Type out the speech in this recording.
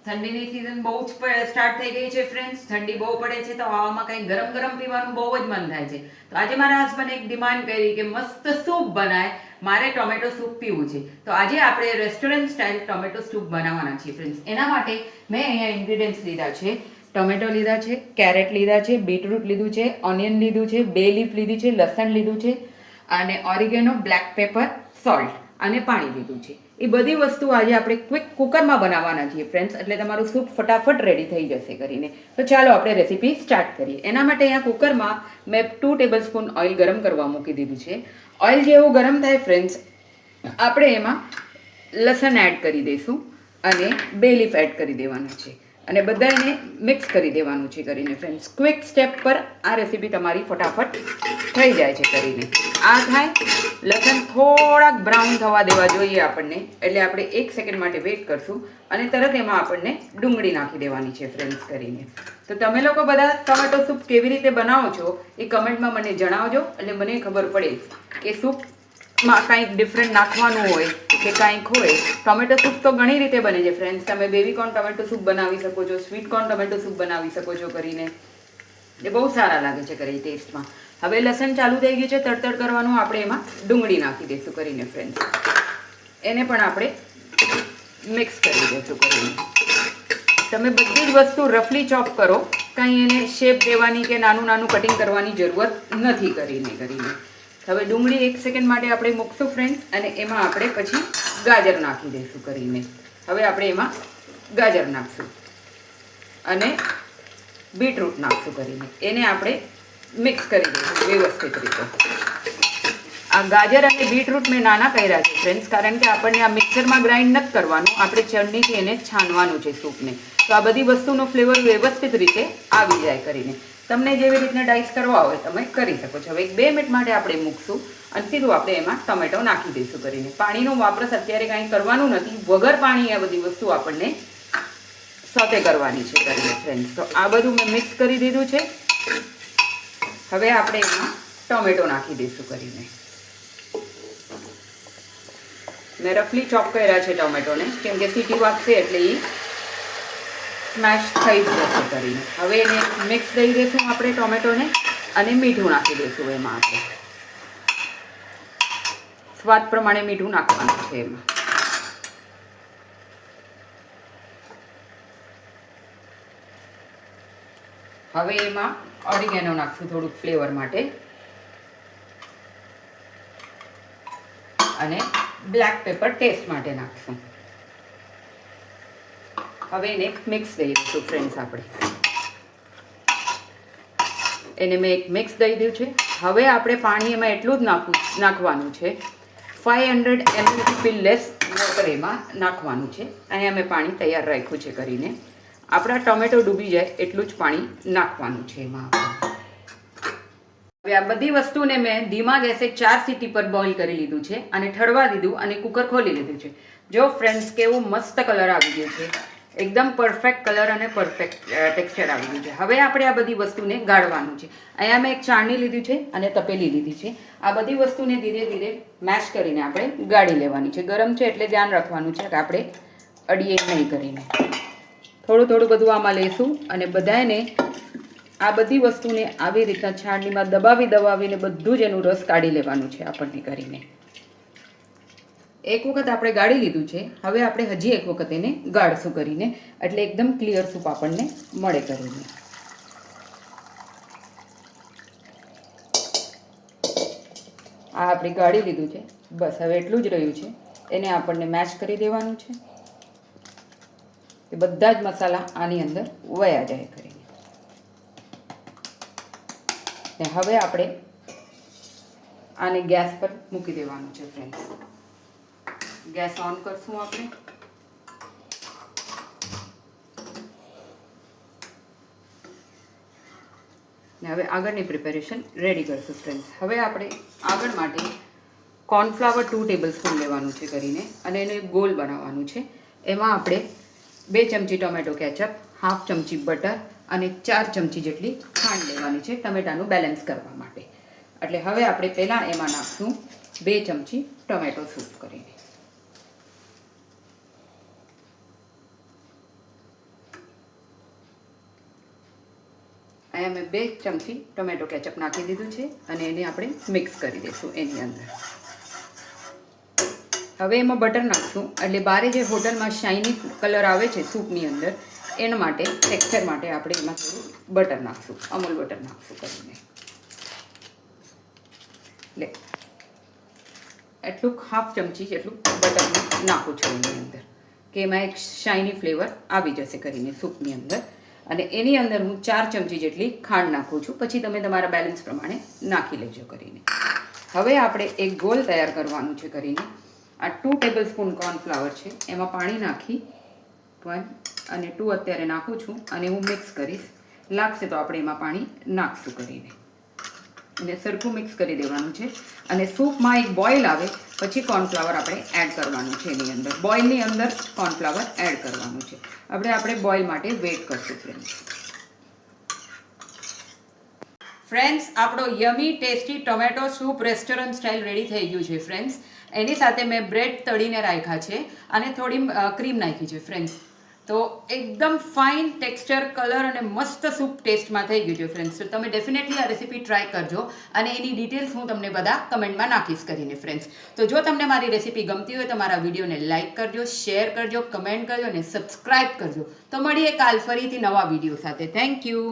ઠંડીની સિઝન બહુ જ સ્ટાર્ટ થઈ ગઈ છે ફ્રેન્ડ્સ. ઠંડી બહુ પડે છે તો આવામાં કંઈ ગરમ ગરમ પીવાનું બહુ જ મન થાય છે. તો આજે મારા હસબન્ડે એક ડિમાન્ડ કરી કે મસ્ત સૂપ બનાય, મારે ટોમેટો સૂપ પીવું છે. તો આજે આપણે રેસ્ટોરન્ટ સ્ટાઇલ ટોમેટો સૂપ બનાવવાના છીએ ફ્રેન્ડ્સ. એના માટે મેં અહીંયા ઇન્ગ્રીડિયન્ટ્સ લીધા છે. ટોમેટો લીધા છે, કેરેટ લીધા છે, બીટરૂટ લીધું છે, ઓનિયન લીધું છે, બે લીફ લીધી છે, લસણ લીધું છે અને ઓરિગેનો, બ્લેક પેપર, સોલ્ટ અને પાણી લીધું છે. એ બધી વસ્તુ આજે આપણે ક્વિક કુકરમાં બનાવવાના છીએ ફ્રેન્ડ્સ, એટલે તમારું સૂપ ફટાફટ રેડી થઈ જશે કરીને. તો ચાલો આપણે રેસીપી સ્ટાર્ટ કરીએ. એના માટે અહીંયા કુકરમાં મેં 2 ટેબલ સ્પૂન ઓઇલ ગરમ કરવા મૂકી દીધું છે. ઓઇલ જેવું ગરમ થાય ફ્રેન્ડ્સ, આપણે એમાં લસણ એડ કરી દઈશું અને બે લીફ એડ કરી દેવાના છે અને બધાને મિક્સ કરી દેવાનું છે કરીને ફ્રેન્ડ્સ. ક્વિક સ્ટેપ પર આ રેસીપી તમારી ફટાફટ થઈ જાય છે કરીને. આ થાય, લસણ થોડાક બ્રાઉન થવા દેવા જોઈએ આપણને, એટલે આપણે 1 સેકન્ડ માટે વેઇટ કરશું અને તરત એમાં આપણને ડુંગળી નાખી દેવાની છે ફ્રેન્ડ્સ કરીને. તો તમે લોકો બધા ટોમેટો સૂપ કેવી રીતે બનાવો છો એ કમેન્ટમાં મને જણાવજો, એટલે મને ખબર પડે કે સૂપમાં કાંઈક ડિફરન્ટ નાખવાનું હોય કે કાંઈક હોય. ટોમેટો સૂપ તો ઘણી રીતે બને છે ફ્રેન્ડ્સ. તમે બેબીકોર્ન ટોમેટો સૂપ બનાવી શકો છો, સ્વીટ કોર્ન ટોમેટો સૂપ બનાવી શકો છો કરીને, એ બહુ સારા લાગે છે કરી ટેસ્ટમાં. હવે લસણ ચાલુ થઈ ગયું છે તડતડ કરવાનું, આપણે એમાં ડુંગળી નાખી દઈશું કરીને ફ્રેન્ડ્સ. એને પણ આપણે મિક્સ કરી દઈશું કરીને. તમે બધી જ વસ્તુ રફલી ચોપ કરો, કાંઈ એને શેપ દેવાની કે નાનું નાનું કટિંગ કરવાની જરૂરત નથી કરીને. હવે ડુંગળી 1 સેકન્ડ માટે આપણે મૂકશું ફ્રેન્ડ્સ અને એમાં આપણે પછી ગાજર નાખી દઈશું કરીને. હવે આપણે એમાં ગાજર નાખશું અને બીટરૂટ નાખશું કરીને. એને આપણે મિક્સ કરી દઈશું વ્યવસ્થિત રીતે. આ ગાજર અને બીટરૂટ મેં નાના કર્યા છે ફ્રેન્ડ્સ, કારણ કે આપણને આ મિક્સરમાં ગ્રાઇન્ડ નથી કરવાનું, આપણે ચટણીથી એને છાનવાનું છે સૂપને. તો આ બધી વસ્તુનો ફ્લેવર વ્યવસ્થિત રીતે આવી જાય કરીને. તમને જેવી રીતના ડાઈસ કરવા હોય તમે કરી શકો છો. હવે 2 મિનિટ માટે આપણે મૂકશું અને સીધું આપણે એમાં ટમેટો નાખી દઈશું કરીને. પાણીનો વાપરસ અત્યારે કાંઈ કરવાનું નથી, વગર પાણી આ બધી વસ્તુ આપણને સોતે કરવાની છે કરીને ફ્રેન્ડ્સ. તો આ બધું મેં મિક્સ કરી દીધું છે. હવે આપણે એમાં ટોમેટો નાખી દઈશું કરીને. મેં રફલી ચોપ કર્યા છે ટોમેટોને, કેમ કે સીટી વાગશે એટલે એ સ્મેશ થઈ જ જશે કરીને. હવે એને મિક્સ દઈ દઈશું આપણે ટોમેટોને અને મીઠું નાખી દઈશું એમાં. આપણે સ્વાદ પ્રમાણે મીઠું નાખવાનું છે એમાં. હવે એમાં ઓરિગેનો નાખશું થોડુંક ફ્લેવર માટે અને બ્લેક પેપર ટેસ્ટ માટે નાખશું. હવે એને મિક્સ દઈ દઈશું ફ્રેન્ડ્સ આપણે. એને મેં એક મિક્સ દઈ દીધું છે. હવે આપણે પાણી એમાં એટલું જ નાખવાનું છે, 500 ml પીલલેસ વોટર એમાં નાખવાનું છે. અહીંયા મેં પાણી તૈયાર રાખ્યું છે કરીને. આપણા ટોમેટો ડૂબી જાય એટલું જ પાણી નાખવાનું છે એમાં. હવે આ બધી વસ્તુને મેં ધીમા ગેસે 4 સીટી પર બોઇલ કરી લીધું છે અને ઠરવા દીધું અને કુકર ખોલી લીધું છે. જો ફ્રેન્ડ્સ કેવું મસ્ત કલર આવી ગયો છે, એકદમ પરફેક્ટ કલર અને પરફેક્ટ ટેક્સચર આવી ગયું છે. હવે આપણે આ બધી વસ્તુને ગાળવાનું છે. અહીંયા મેં એક ચાળણી લીધી છે અને તપેલી લીધી છે. આ બધી વસ્તુને ધીરે ધીરે મેશ કરીને આપણે ગાળી લેવાની છે. ગરમ છે એટલે ધ્યાન રાખવાનું છે કે આપણે અડીએ નહીં કરીને. થોડું થોડું બધું આમાં લઈશું અને બધાને આ બધી વસ્તુને આવી રીતના છાણણીમાં દબાવીને બધું જ એનું રસ કાઢી લેવાનું છે આપણને કરીને. એક વખત આપણે ગાળી લીધું છે, હવે આપણે હજી એક વખત એને ગાળશું કરીને, એટલે એકદમ ક્લિયર સૂપ આપણને મળે કરીને. આ આપણે ગાળી લીધું છે, બસ હવે એટલું જ રહ્યું છે. એને આપણને મેશ કરી દેવાનું છે કે બધા જ મસાલા આની અંદર વયા જાય કરીને. ને હવે આપણે આને ગેસ પર મૂકી દેવાનું છે ફ્રેન્ડ્સ. ગેસ ઓન કરશું આપણે. ને હવે આગળની પ્રિપેરેશન રેડી કરશું ફ્રેન્ડ્સ. હવે આપણે આગળ માટે કોર્નફ્લાવર 2 ટેબલ સ્પૂન લેવાનું છે કરીને અને એનું એક ગોલ બનાવવાનું છે. એમાં આપણે 2 ચમચી ટોમેટો કેચઅપ, 1/2 ચમચી બટર અને 4 ચમચી જેટલી ખાંડ લેવાની છે ટમેટાનું બેલેન્સ કરવા માટે. એટલે હવે આપણે પહેલાં એમાં નાખશું 2 ચમચી ટોમેટો સૂપ કરીને. અહીંયા મેં 2 ચમચી ટોમેટો કેચઅપ નાખી દીધું છે અને એને આપણે મિક્સ કરી દઈશું એની અંદર. હવે એમાં બટર નાખશું એટલે બારે જે હોટલમાં શાઇની કલર આવે છે સૂપની અંદર એના માટે ટેક્સચર માટે આપણે એમાં થોડું બટર નાખશું, અમૂલ બટર નાખશું કરીને. લે એટલું હાફ ચમચી જેટલું બટર નાખું છું એની અંદર કે એમાં એક શાઇની ફ્લેવર આવી જશે કરીને સૂપની અંદર. અને એની અંદર હું 4 ચમચી જેટલી ખાંડ નાખું છું, પછી તમે તમારા બેલેન્સ પ્રમાણે નાખી લેજો કરીને. હવે આપણે એક ગોલ તૈયાર કરવાનું છે કરીને. આ 2 ટેબલસ્પૂન કોર્નફ્લાવર છે, એમાં પાણી નાખી 1 અને 2 અત્યારે નાખું છું અને હું મિક્સ કરીશ. લાગશે તો આપણે એમાં પાણી નાખશું કરીને અને સરખું મિક્સ કરી દેવાનું છે. અને સૂપમાં એક બોઇલ આવે પછી કોર્નફ્લાવર આપણે એડ કરવાનું છે એની અંદર. બોઇલની અંદર કોર્નફ્લાવર એડ કરવાનું છે. આપણે બોઇલ માટે વેઇટ કરશું ફ્રેન્ડ્સ. આપણો યમી tasty tomato soup restaurant style ready થઈ ગયું છે ફ્રેન્ડ્સ. એની સાથે મેં બ્રેડ તળીને રાખ્યા છે અને થોડી ક્રીમ નાખી છે ફ્રેન્ડ્સ. તો એકદમ ફાઇન ટેક્સચર, કલર અને મસ્ત સૂપ ટેસ્ટમાં થઈ ગયું છે ફ્રેન્ડ્સ. તો તમે ડેફિનેટલી આ રેસીપી ટ્રાય કરજો અને એની ડિટેલ્સ હું તમને બધા કમેન્ટમાં નાખીશ કરીને ફ્રેન્ડ્સ. તો જો તમને મારી રેસીપી ગમતી હોય તો મારા વિડીયોને લાઇક કરજો, શેર કરજો, કમેન્ટ કરજો અને સબસ્ક્રાઇબ કરજો. તો મળીએ કાલ ફરીથી નવા વિડીયો સાથે. Thank you.